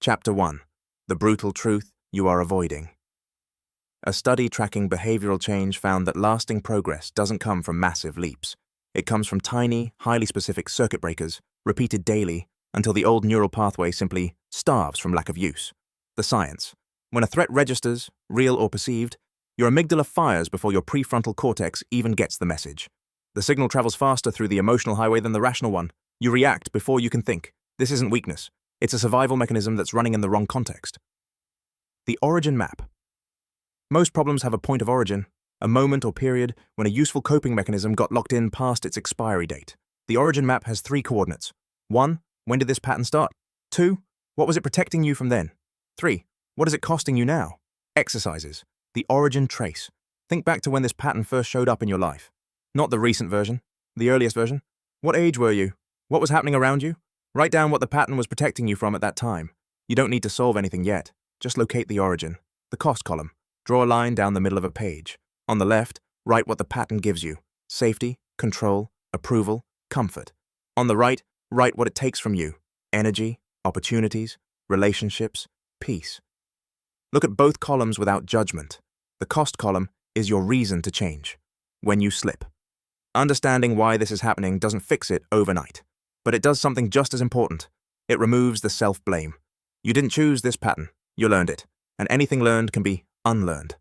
Chapter 1. The Brutal Truth You Are Avoiding. A study tracking behavioral change found that lasting progress doesn't come from massive leaps. It comes from tiny, highly specific circuit breakers, repeated daily, until the old neural pathway simply starves from lack of use. The science. When a threat registers, real or perceived, your amygdala fires before your prefrontal cortex even gets the message. The signal travels faster through the emotional highway than the rational one. You react before you can think. This isn't weakness. It's a survival mechanism that's running in the wrong context. The origin map. Most problems have a point of origin, a moment or period when a useful coping mechanism got locked in past its expiry date. The origin map has 3 coordinates. 1. When did this pattern start? 2. What was it protecting you from then? 3. What is it costing you now? Exercises. The origin trace. Think back to when this pattern first showed up in your life. Not the recent version, the earliest version. What age were you? What was happening around you? Write down what the pattern was protecting you from at that time. You don't need to solve anything yet. Just locate the origin. The cost column. Draw a line down the middle of a page. On the left, write what the pattern gives you. Safety, control, approval, comfort. On the right, write what it takes from you. Energy, opportunities, relationships, peace. Look at both columns without judgment. The cost column is your reason to change. When you slip. Understanding why this is happening doesn't fix it overnight. But it does something just as important. It removes the self-blame. You didn't choose this pattern. You learned it. And anything learned can be unlearned.